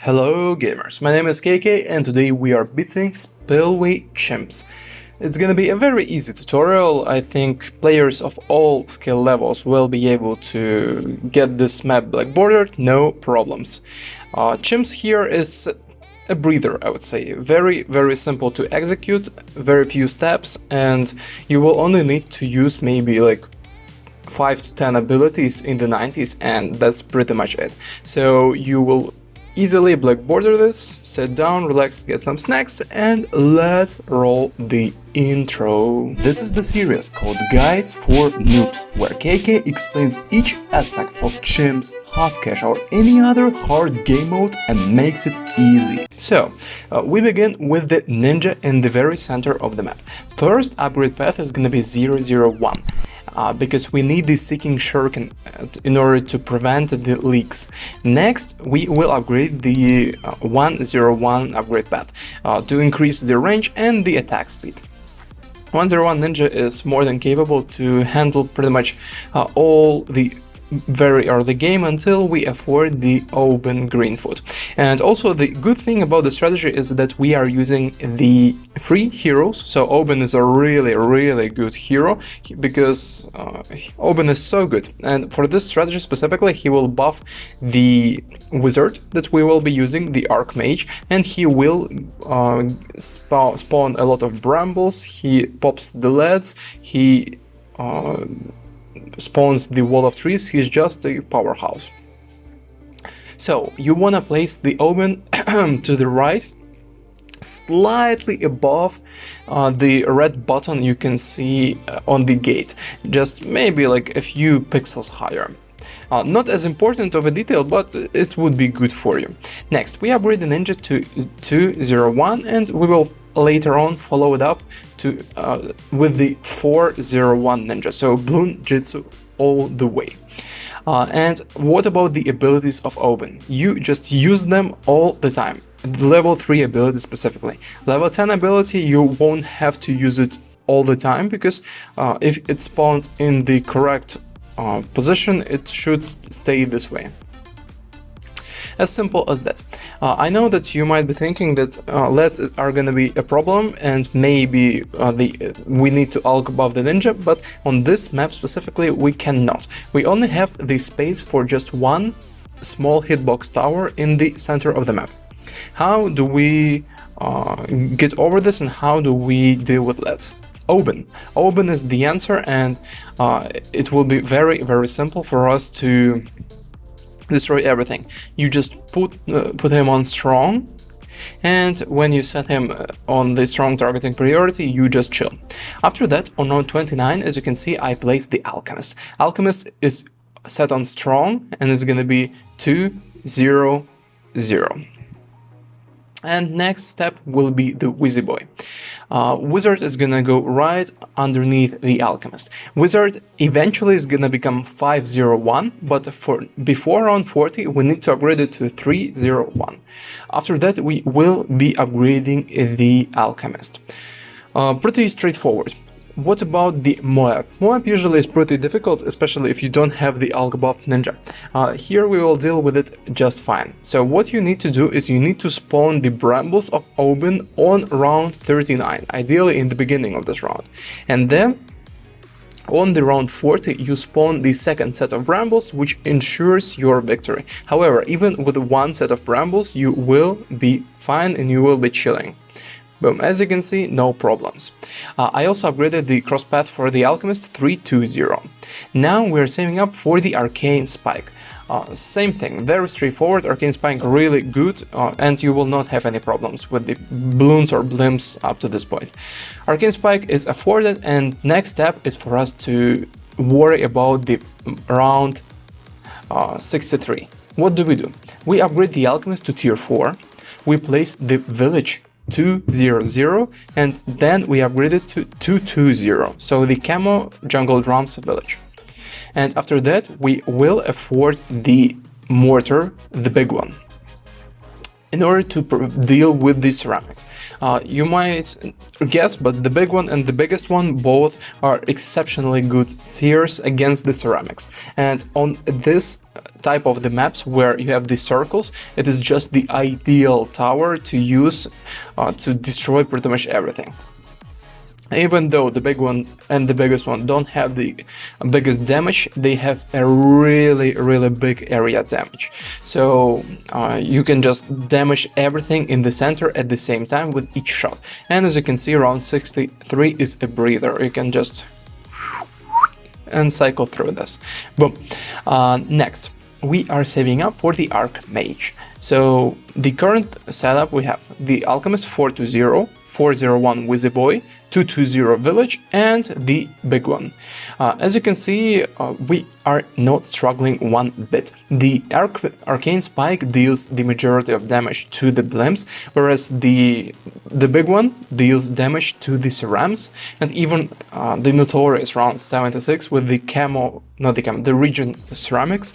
Hello gamers, my name is KK and today we are beating Spillway CHIMPS. It's gonna be a very easy tutorial. I think players of all skill levels will be able to get this map blackboarded, no problems. CHIMPS here is a breather, I would say. Very simple to execute, very few steps, and you will only need to use maybe like 5 to 10 abilities in the 90s, and that's pretty much it. So you will easily blackborder this, sit down, relax, get some snacks, and let's roll the intro. This is the series called Guides for Noobs, where KK explains each aspect of CHIMPS, half cash or any other hard game mode and makes it easy. So, we begin with the ninja in the very center of the map. First upgrade path is gonna be 001. Because we need the Seeking Shuriken in order to prevent the leaks. Next, we will upgrade the 101 upgrade path to increase the range and the attack speed. 101 Ninja is more than capable to handle pretty much all the very early game until we afford the open Greenfoot. And also the good thing about the strategy is that we are using the free heroes, so Oben is a really good hero because Oben is so good, and for this strategy specifically he will buff the wizard that we will be using, the Archmage, and he will spawn a lot of brambles, he pops the leads, he spawns the wall of trees. He's just a powerhouse. So you want to place the Omen to the right, slightly above the red button you can see on the gate, just maybe like a few pixels higher. Not as important of a detail, but it would be good for you. Next, we upgrade the ninja to 201, and we will later on follow it up to with the 401 ninja, so Bloon Jitsu all the way. And what about the abilities of Oben? You just use them all the time. Level 3 ability specifically. Level 10 ability, you won't have to use it all the time, because if it spawns in the correct position, it should stay this way. As simple as that. I know that you might be thinking that LEDs are gonna be a problem and maybe we need to ulk above the ninja, but on this map specifically we cannot. We only have the space for just one small hitbox tower in the center of the map. How do we get over this, and how do we deal with LEDs? Oben. Oben is the answer, and it will be very simple for us to destroy everything. You just put him on strong, and when you set him on the strong targeting priority, you just chill. After that, on node 29, as you can see, I placed the Alchemist. Alchemist is set on strong and is gonna be 200. And next step will be the Wizzy Boy. Wizard is gonna go right underneath the Alchemist. Wizard eventually is gonna become 501, but before round 40 we need to upgrade it to 301. After that we will be upgrading the Alchemist. Pretty straightforward. What about the MOAB? MOAB usually is pretty difficult, especially if you don't have the Alch buff ninja. Here we will deal with it just fine. So what you need to do is you need to spawn the brambles of Oben on round 39, ideally in the beginning of this round. And then on the round 40 you spawn the second set of brambles, which ensures your victory. However, even with one set of brambles you will be fine and you will be chilling. Boom, as you can see, no problems. I also upgraded the crosspath for the Alchemist 320. Now we're saving up for the Arcane Spike. Same thing, very straightforward, Arcane Spike really good, and you will not have any problems with the balloons or blimps up to this point. Arcane Spike is afforded, and next step is for us to worry about the round 63. What do? We upgrade the Alchemist to tier 4, we place the village 200, and then we upgrade it to 220, so the Camo Jungle Drums village. And after that we will afford the mortar, the big one. in order to deal with the ceramics. You might guess, but the big one and the biggest one both are exceptionally good tiers against the ceramics. And on this type of the maps where you have these circles, it is just the ideal tower to use to destroy pretty much everything. Even though the big one and the biggest one don't have the biggest damage, they have a really big area damage. So you can just damage everything in the center at the same time with each shot. And as you can see, round 63 is a breather. You can just and cycle through this. Boom. Next, we are saving up for the Archmage. So the current setup, we have the Alchemist 420, 401 Wizzyboy, 220 Village, and the big one. As you can see, we are not struggling one bit. The Arcane Spike deals the majority of damage to the Blimps, whereas the big one deals damage to the Cerams, and even the notorious round 76 with the the Regen Ceramics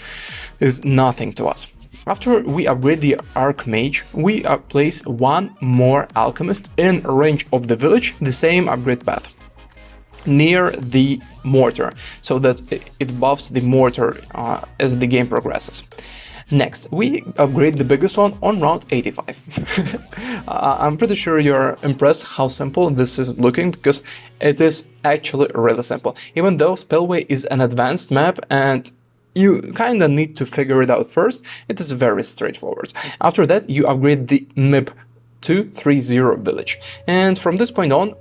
is nothing to us. After we upgrade the Archmage, we place one more Alchemist in range of the village, the same upgrade path, near the mortar, so that it buffs the mortar as the game progresses. Next, we upgrade the biggest one on round 85. I'm pretty sure you're impressed how simple this is looking, because it is actually really simple. Even though Spillway is an advanced map and you kinda need to figure it out first, it is very straightforward. After that, you upgrade the MOAB 230 village. And from this point on,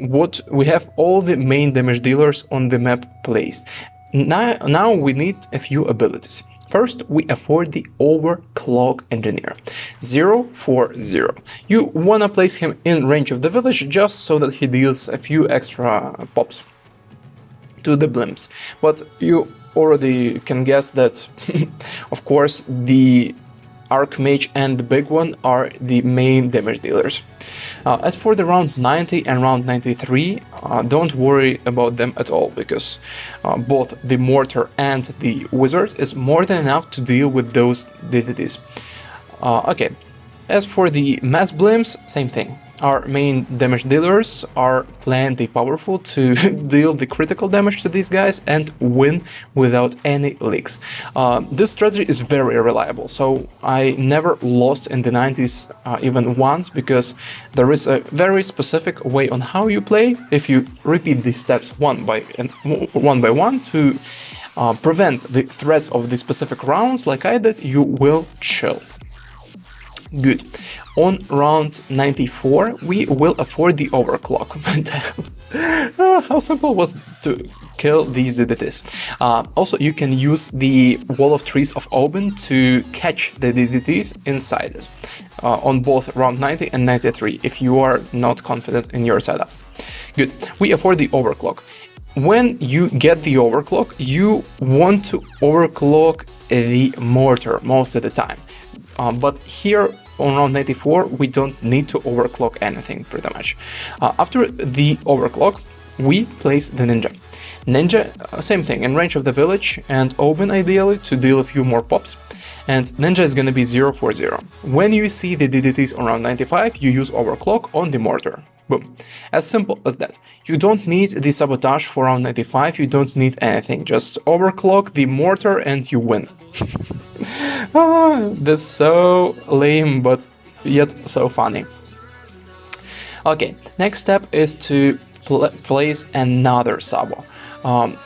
we have all the main damage dealers on the map placed. Now we need a few abilities. First, we afford the Overclock Engineer, 040. You wanna place him in range of the village just so that he deals a few extra pops to the Blimps. But you already can guess that, of course, the Archmage and the big one are the main damage dealers. As for the round 90 and round 93, don't worry about them at all, because both the Mortar and the Wizard is more than enough to deal with those DDTs. Okay, as for the Mass Blimps, same thing. Our main damage dealers are plenty powerful to deal the critical damage to these guys and win without any leaks. This strategy is very reliable, so I never lost in the 90s even once, because there is a very specific way on how you play. If you repeat these steps one by one to prevent the threats of the specific rounds like I did, you will chill. Good. On round 94, we will afford the Overclock. How simple was it to kill these DDTs? Also, you can use the Wall of Trees of Oben to catch the DDTs inside it, on both round 90 and 93, if you are not confident in your setup. Good. We afford the Overclock. When you get the Overclock, you want to overclock the Mortar most of the time. But here on round 94, we don't need to overclock anything, pretty much. After the overclock, we place the Ninja. Ninja, same thing, in range of the village and Oben ideally to deal a few more pops. And Ninja is gonna be 040. When you see the DDTs on round 95, you use overclock on the Mortar. Boom. As simple as that. You don't need the Sabotage for round 95, you don't need anything. Just overclock the Mortar and you win. That's so lame, but yet so funny. Okay, next step is to place another Sabo.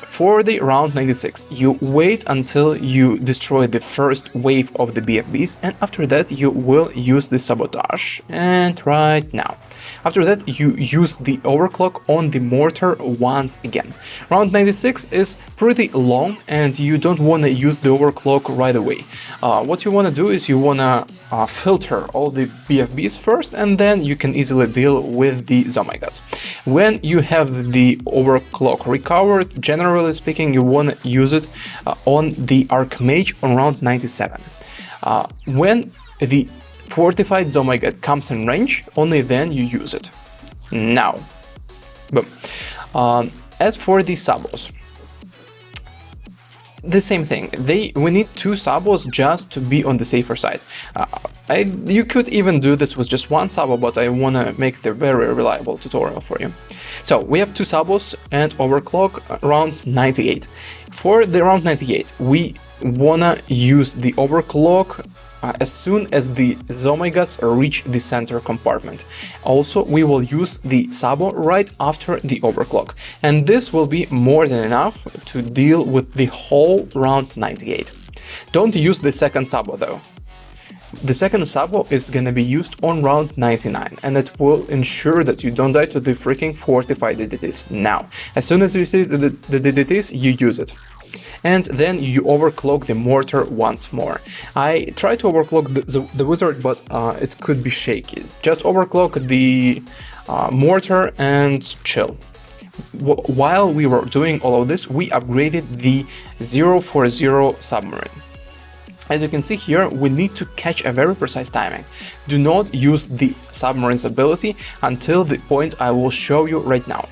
For the round 96, you wait until you destroy the first wave of the BFBs, and after that you will use the Sabotage. And right now. After that, you use the Overclock on the Mortar once again. Round 96 is pretty long and you don't want to use the Overclock right away. What you want to do is you want to filter all the BFBs first, and then you can easily deal with the Zomagats. When you have the Overclock recovered, generally speaking, you want to use it on the Archmage on round 97. When the Fortified Zomagat comes in range, only then you use it. Now, boom. As for the Sabos, the same thing. We need 2 sabos just to be on the safer side. You could even do this with just 1 sabo, but I want to make the very reliable tutorial for you. So we have 2 sabos and overclock around 98. For the round 98, we wanna use the overclock as soon as the Zomegas reach the center compartment. Also, we will use the sabo right after the overclock, and this will be more than enough to deal with the whole round 98. Don't use the second sabo though. The second sabo is gonna be used on round 99, and it will ensure that you don't die to the freaking fortified DDTs. Now, as soon as you see the DDTs, you use it. And then you overclock the mortar once more. I tried to overclock the wizard, but it could be shaky. Just overclock the mortar and chill. While we were doing all of this, we upgraded the 040 submarine. As you can see here, we need to catch a very precise timing. Do not use the submarine's ability until the point I will show you right now.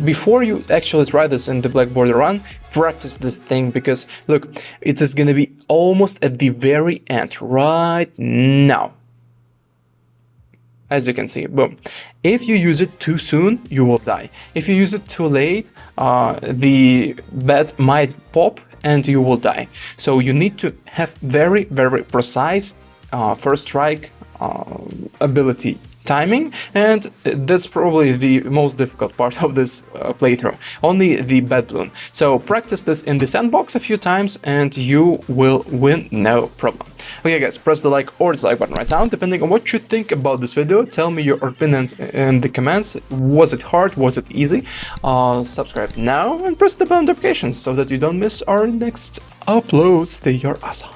Before you actually try this in the Black Border run, practice this thing, because look, it is gonna be almost at the very end, right now. As you can see, boom. If you use it too soon, you will die. If you use it too late, the bat might pop and you will die. So you need to have very, very precise first strike ability timing, and that's probably the most difficult part of this playthrough, only the bad balloon. So practice this in the sandbox a few times and you will win, no problem. Okay guys, press the like or dislike button right now, depending on what you think about this video. Tell me your opinions in the comments. Was it hard? Was it easy? Subscribe now and press the bell notifications so that you don't miss our next uploads. They are awesome.